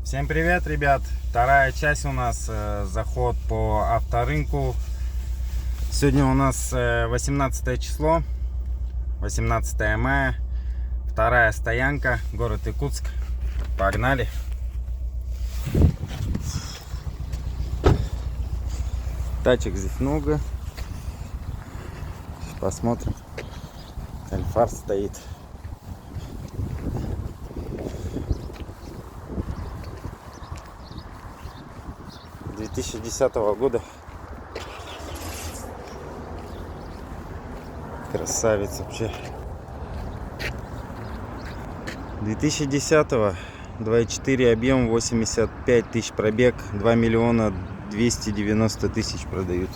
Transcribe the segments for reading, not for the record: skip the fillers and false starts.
Всем привет, ребят! Вторая часть у нас заход по авторынку. Сегодня у нас 18 число, 18 мая, вторая стоянка, город Якутск. Погнали! Тачек здесь много. Сейчас посмотрим. Альфар стоит. — 2010 года. Красавец вообще. 2010-го, 2.4 объем, 85 тысяч пробег, 2 миллиона 290 тысяч продают.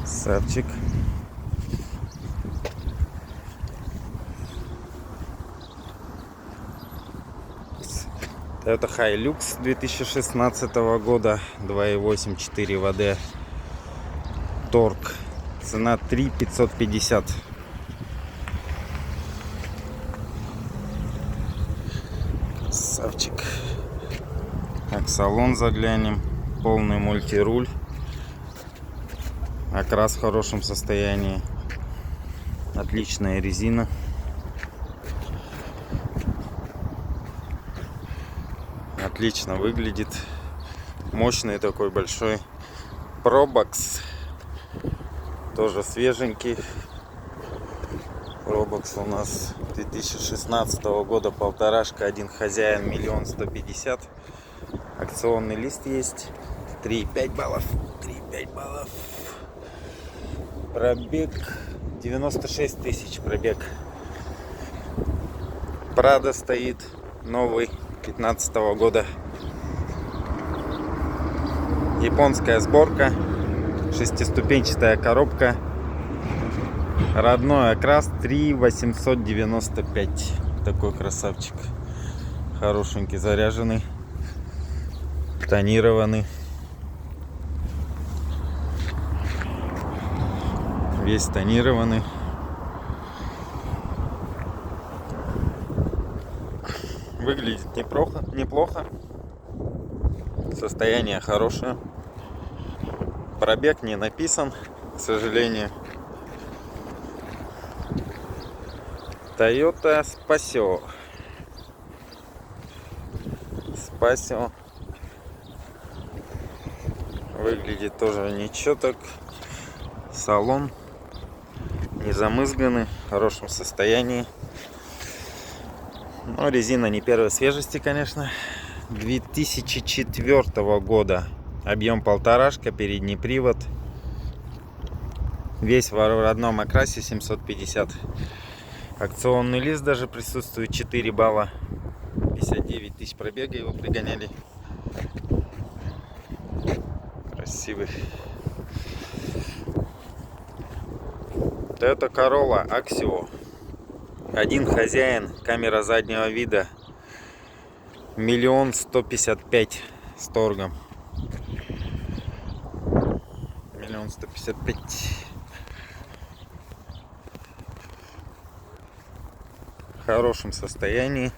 Красавчик. Это Hilux 2016 года, 2.8, 4 ВД, торг, цена 3550. Красавчик. Так, салон заглянем, полный мультируль, окрас в хорошем состоянии, отличная резина. Отлично выглядит. Мощный такой большой. Пробокс. Тоже свеженький. Пробокс у нас 2016 года. Полторашка. Один хозяин. 1 150 000. Акционный лист есть. 3,5 баллов. 3,5 баллов. Пробег 96 тысяч. Пробег. Прада стоит. Новый. 2015 года. Японская сборка, шестиступенчатая коробка, родной окрас, 3 895. Такой красавчик, хорошенький, заряженный, тонированный, весь тонированный. Выглядит неплохо. Состояние хорошее. Пробег не написан, к сожалению. Toyota Spacio. Выглядит тоже ничего так. Салон не замызганный, в хорошем состоянии. Но резина не первой свежести, конечно. 2004 года. Объем полторашка, передний привод. Весь в родном окрасе, 750. Акционный лист даже присутствует, 4 балла. 59 тысяч пробега его пригоняли. Красивый. Toyota Corolla Axio. Один хозяин, камера заднего вида, 1 155 000 с торгом. 1 155 000. В хорошем состоянии.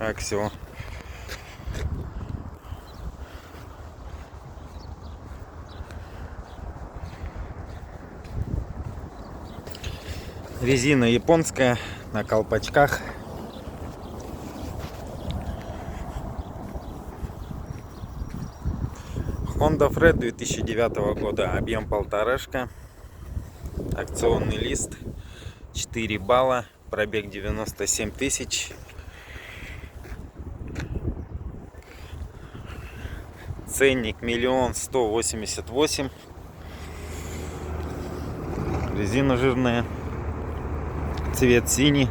Axio. Резина японская, на колпачках. Honda Fred 2009 года. Объем полторашка. Акционный лист. 4 балла. Пробег 97 тысяч. Ценник 1 188 000. Резина жирная. Цвет синий.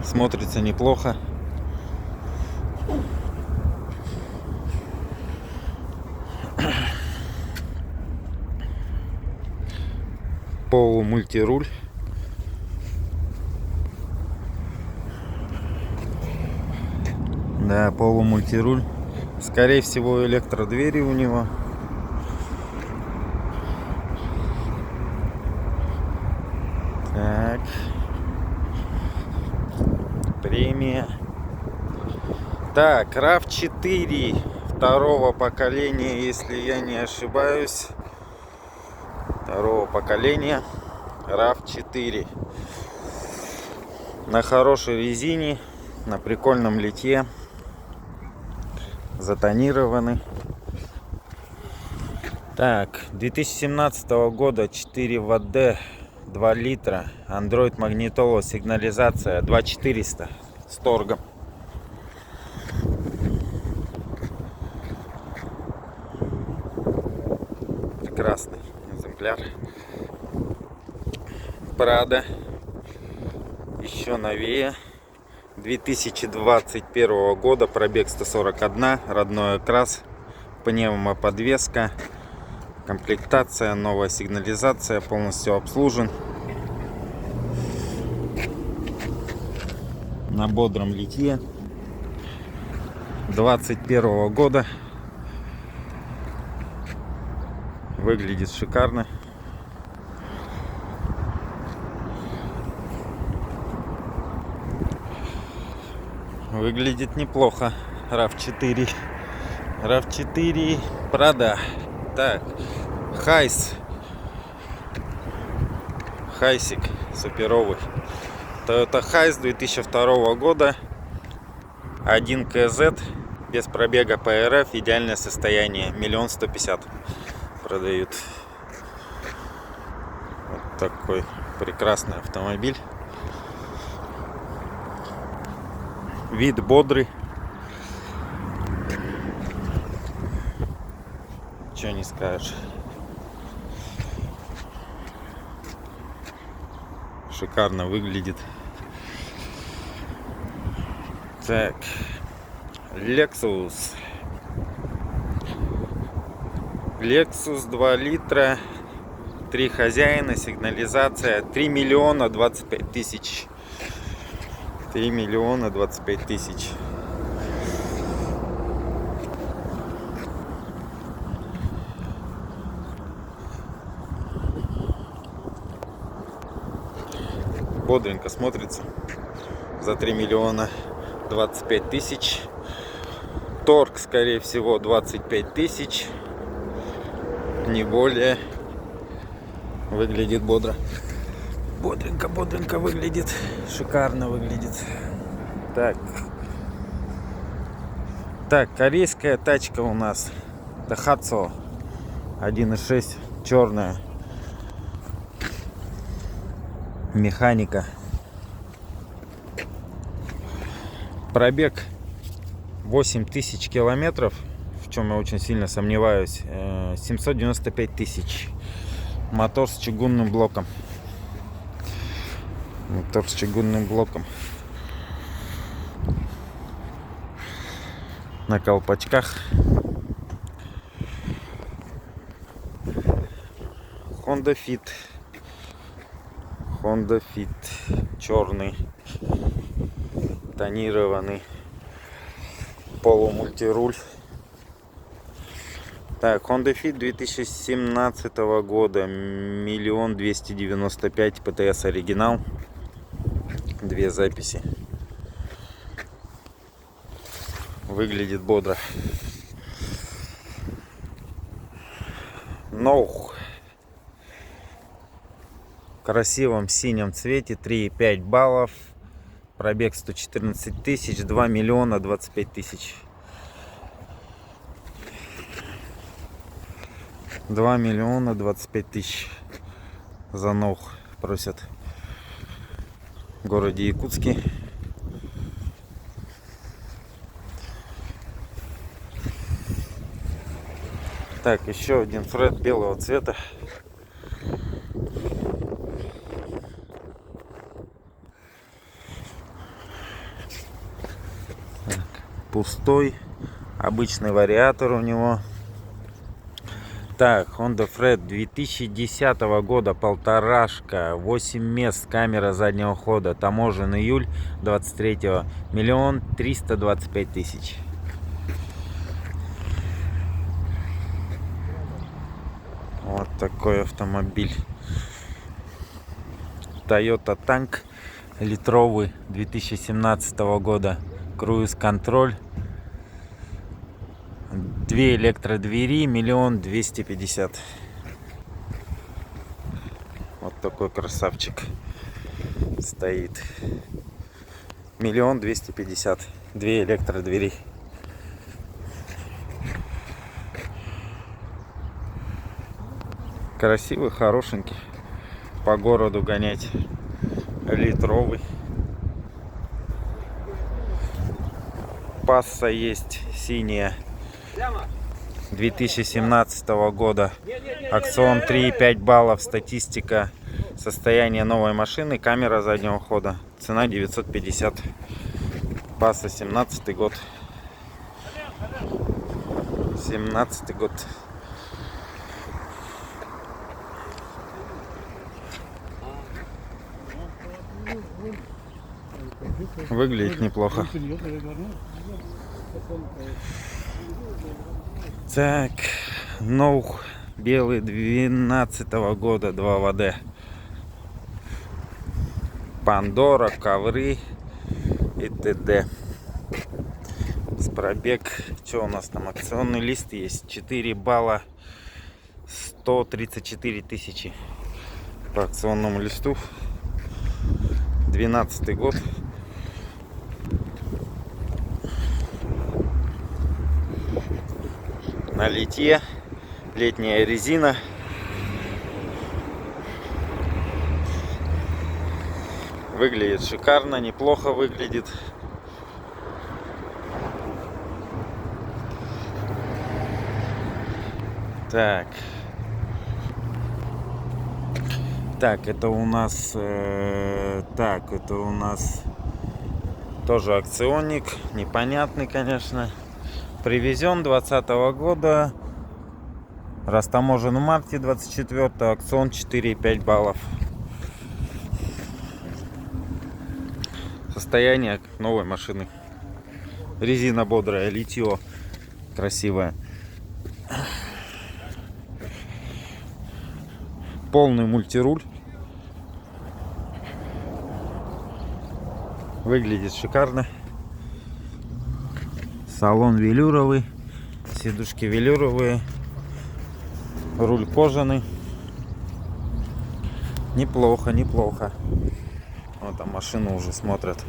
Смотрится неплохо. Полумультируль. Да, полумультируль. Скорее всего, электродвери у него. поколения. Так, RAV4 второго поколения, если я не ошибаюсь. Второго поколения RAV4. На хорошей резине, на прикольном литье. Затонированы. Так, 2017 года 4 ВД, 2 литра, Android магнитола, сигнализация 2400 с торгом. Прекрасный экземпляр. Prado, еще новее, 2021 года, пробег 141, родной окрас, пневмоподвеска. Комплектация, новая сигнализация, полностью обслужен. На бодром литье. 21 года. Выглядит шикарно. Выглядит неплохо. RAV4. RAV4 Prado. Так, Хайсик суперовый. Toyota Hiace 2002 года. 1 КЗ. Без пробега по РФ. Идеальное состояние. 1 150 000 продают. Вот такой прекрасный автомобиль. Вид бодрый. Чего не скажешь. Шикарно выглядит. Так, Lexus 2 литра, 3 хозяина, сигнализация, 3 миллиона 25 тысяч. 3 миллиона 25 тысяч. Бодренько смотрится. За 3 миллиона 25 тысяч. Торг, скорее всего, 25 тысяч. Не более. Выглядит бодро. Бодренько выглядит. Шикарно выглядит. Так, корейская тачка у нас. Daihatsu 1.6. Черная. Механика. Пробег 8000 километров, в чем я очень сильно сомневаюсь. 795 тысяч. Мотор с чугунным блоком. На колпачках. Honda Fit черный, тонированный, полумультируль. Так, Honda Fit 2017 года, 1 295 000 ПТС оригинал, 2 записи. Выглядит бодро. Ноух. В красивом синем цвете, 3,5 баллов, пробег 114 тысяч, 2 миллиона 25 тысяч. 2 миллиона 25 тысяч за Ноух просят в городе Якутске. Так, еще один Фред белого цвета. Пустой, обычный вариатор у него. Так, Honda Fred 2010 года, полторашка, 8 мест, камера заднего хода, таможен июль 23-го, 1 325 000. Вот такой автомобиль. Toyota Tank литровый 2017 года круиз-контроль, 2 электродвери, 1 250 000. Вот такой красавчик стоит. 1 250 000, 2 электродвери. Красивый, хорошенький, по городу гонять, литровый. Пасса есть синяя 2017 года, акцион 3,5 баллов, статистика состояния новой машины, камера заднего хода, цена 950. Пасса 17 год. 17 год. Выглядит неплохо. Так, ноух белый 12 года, 2 ВД. Пандора, ковры и т.д. С пробег. Что у нас там? Акционный лист есть. 4 балла, 134 000 по акционному листу. 12 год. На литье. Летняя резина. Выглядит шикарно, неплохо выглядит. Так. Так, это у нас тоже акционник, непонятный, конечно. Привезен 2020 года, растаможен в марте 24, акцион 4,5 баллов. Состояние новой машины. Резина бодрая, литье красивое. Полный мультируль. Выглядит шикарно. Салон велюровый, сидушки велюровые, руль кожаный. Неплохо, неплохо. Вот там машину уже смотрят.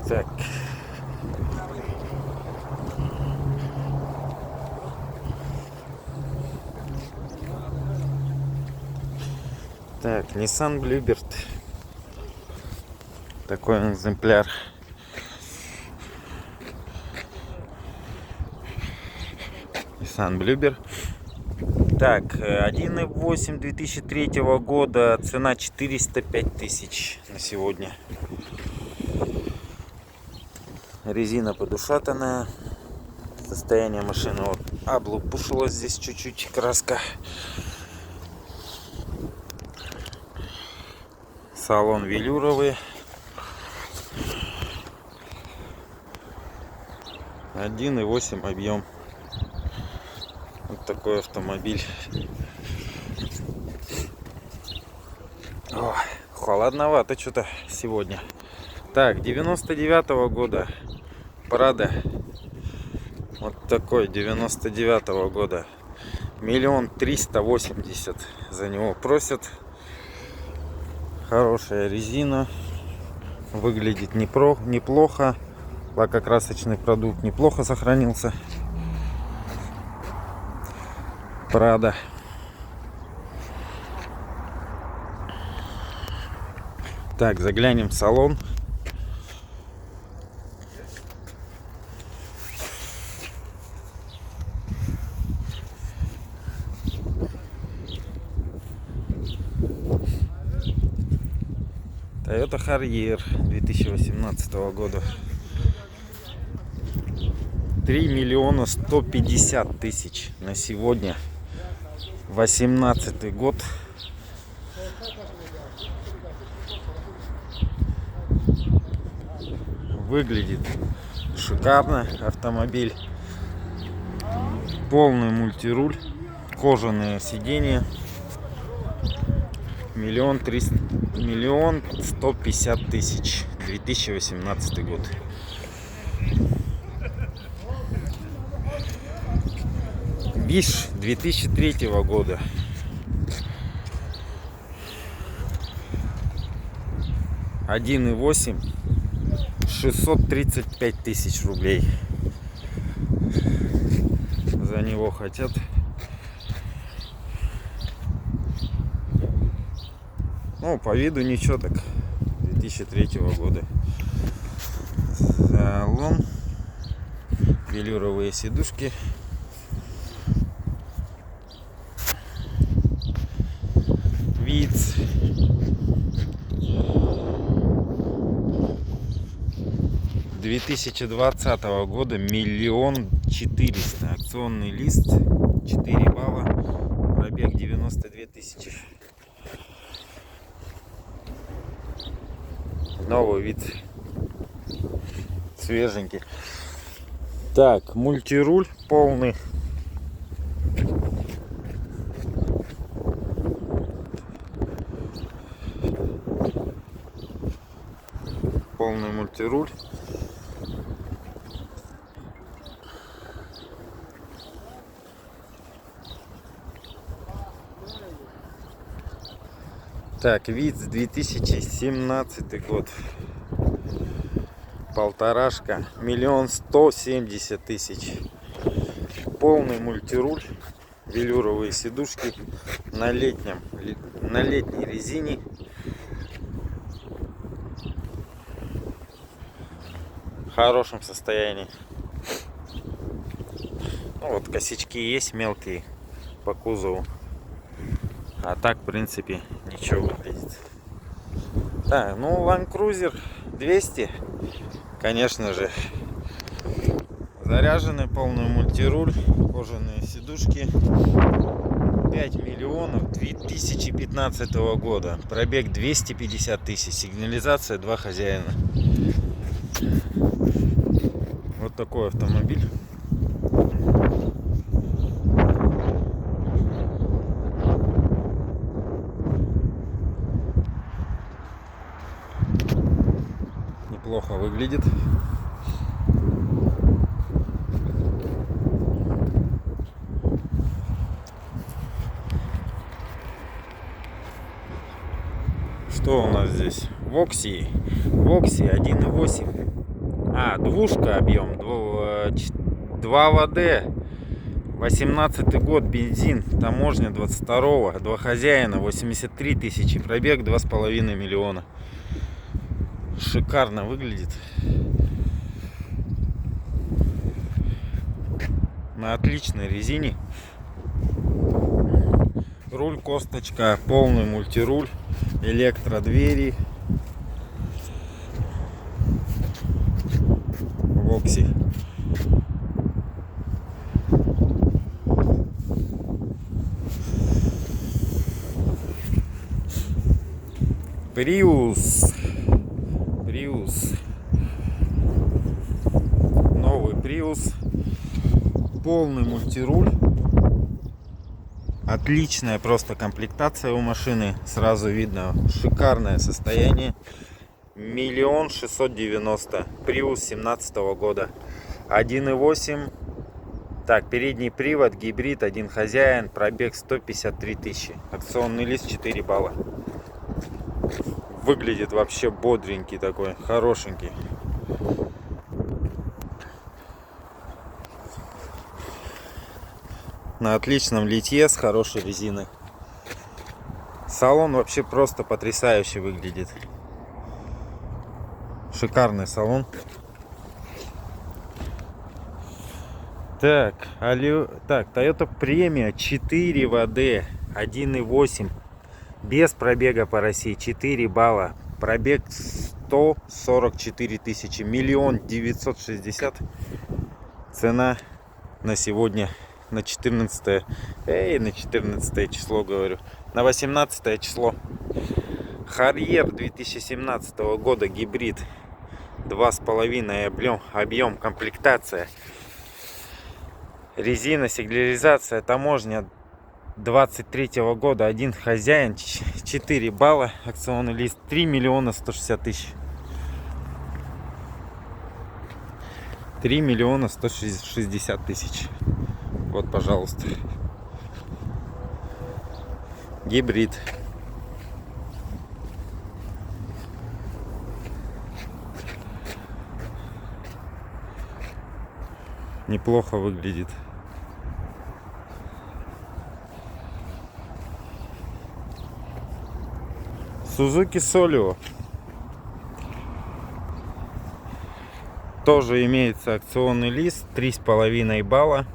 Так. Так, Nissan Bluebird. Такой экземпляр. Nissan Bluebird. Так, 1.8 2003 года, цена 405 000 на сегодня. Резина подушатанная. Состояние машины вот облупушилось здесь чуть-чуть, краска. Салон велюровый. 1.8 объем. Вот такой автомобиль. Ой, холодновато что-то сегодня. Так, 99 года. Прада. Вот такой 99 года. 1 380 000 за него просят. Хорошая резина. Выглядит неплохо. Лакокрасочный продукт неплохо сохранился. Прада. Так, заглянем в салон. Toyota Harrier 2018 года. 3 150 000 на сегодня. 18 год. Выглядит шикарно автомобиль. Полный мультируль. Кожаные сиденья. 1 150 000. 2018 год. Биш 2003 года. 1,8. 635 000 рублей. За него хотят. Ну, по виду ничего так. 2003 года. Салон. Велюровые сидушки. Виц. — 2020 года 1 400 000. Акционный лист 4 балла. Пробег 92 000. Новый вид. Свеженький. Так, мультируль полный. Полный мультируль. Так, ВИЦ 2017 год. Полторашка. 1 170 000. Полный мультируль. Велюровые сидушки на летней резине. В хорошем состоянии. Ну, вот косячки есть мелкие по кузову. А так, в принципе, ничего выглядит. Так, ну, Land Cruiser 200, конечно же. Заряженный, полный мультируль, кожаные сидушки. 5 миллионов 2015 года. Пробег 250 000. Сигнализация 2 хозяина. Вот такой автомобиль. Неплохо выглядит. Что у нас здесь? Вокси 1,8. Двушка объем 2 ВД. 18 год, бензин, таможня 22-го, 2 хозяина, 83 000, пробег 2,5 миллиона. Шикарно выглядит. На отличной резине. Руль косточка, полный мультируль, электродвери. Вокси. Prius. Новый Prius. Полный мультируль. Отличная просто комплектация у машины. Сразу видно шикарное состояние. 1 690 000. Prius 17 года. 1,8. Так, передний привод, гибрид, 1 хозяин. Пробег 153 000. Акционный лист 4 балла. Выглядит вообще бодренький такой, хорошенький. На отличном литье с хорошей резиной. Салон вообще просто потрясающе выглядит. Шикарный салон. Так, Toyota Premio 4 ВД 1,8. Без пробега по России 4 балла. Пробег 144 000. 1 960 000. Цена на сегодня, на 14 число, говорю. На 18 число. Харьер 2017 года, гибрид. 2,5 объем, комплектация. Резина, сигнализация, таможня 23 года, один хозяин, 4 балла, акционный лист, 3 миллиона 160 тысяч. 3 миллиона 160 тысяч. Вот, пожалуйста. Гибрид. Неплохо выглядит. Suzuki Solio. Тоже имеется акционный лист, 3,5 балла.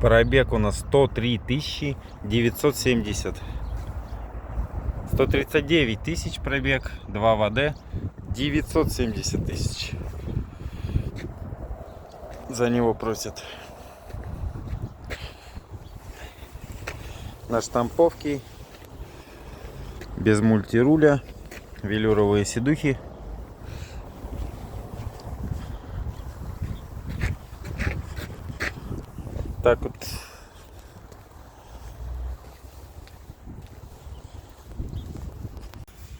Пробег у нас 103 970. 139 тысяч пробег, 2 ВД, 970 тысяч. За него просят. На штамповке, без мультируля, велюровые сидухи. Так вот.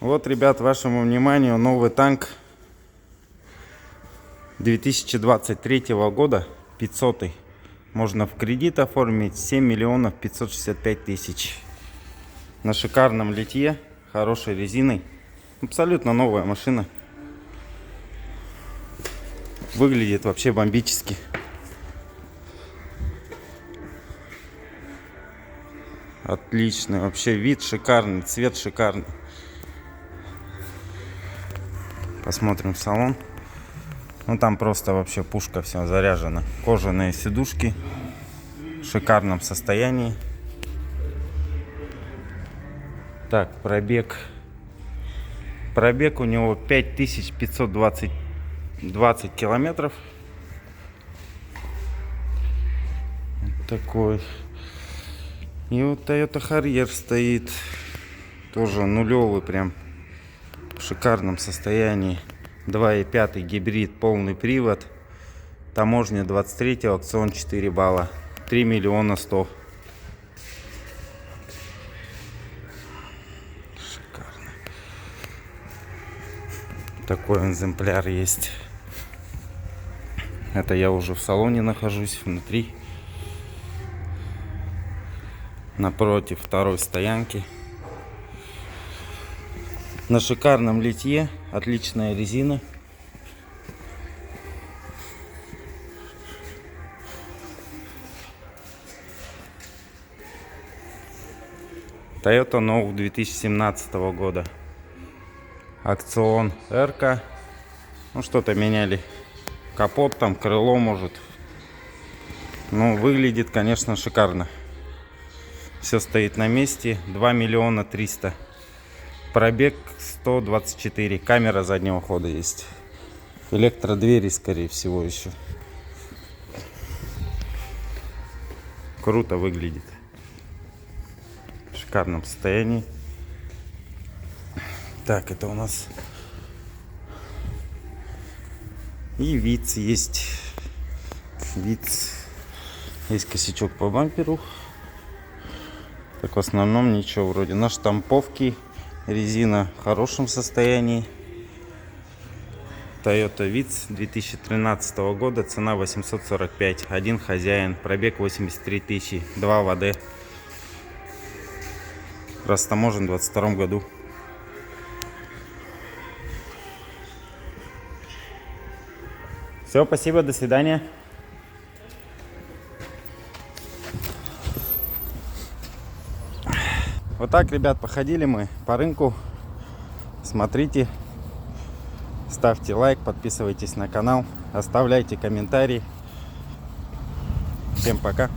Вот, ребят, вашему вниманию новый танк 2023 года, 500-й. Можно в кредит оформить, 7 миллионов 565 тысяч. На шикарном литье, хорошей резиной. Абсолютно новая машина. Выглядит вообще бомбически. Отличный, вообще вид шикарный, цвет шикарный. Посмотрим в салон. Ну там просто вообще пушка, все заряжено. Кожаные сидушки в шикарном состоянии. Так, пробег у него 5520 километров. Вот такой. И вот Toyota Harrier стоит, тоже нулевый, прям в шикарном состоянии. 2.5 гибрид, полный привод. Таможня 23, аукцион 4 балла. 3 миллиона 100. Шикарно. Такой экземпляр есть. Это я уже в салоне нахожусь, внутри. Напротив второй стоянки. На шикарном литье, отличная резина. Toyota Now 2017 года. Акцион R. Ну что-то меняли. Капот там, крыло может. Ну выглядит, конечно, шикарно. Все стоит на месте. 2 миллиона 300. Пробег 124. Камера заднего хода есть. Электродвери, скорее всего, еще. Круто выглядит. В шикарном состоянии. Так, это у нас и ВИЦ есть. ВИЦ. Есть косячок по бамперу. Так, в основном ничего вроде. На штамповке резина в хорошем состоянии. Toyota Vitz 2013 года, цена 845. Один хозяин, пробег 83 тысячи, 2 ВД. Растаможен в 22 году. Все, спасибо, до свидания. Вот так, ребят, походили мы по рынку. Смотрите, ставьте лайк, подписывайтесь на канал, оставляйте комментарии. Всем пока.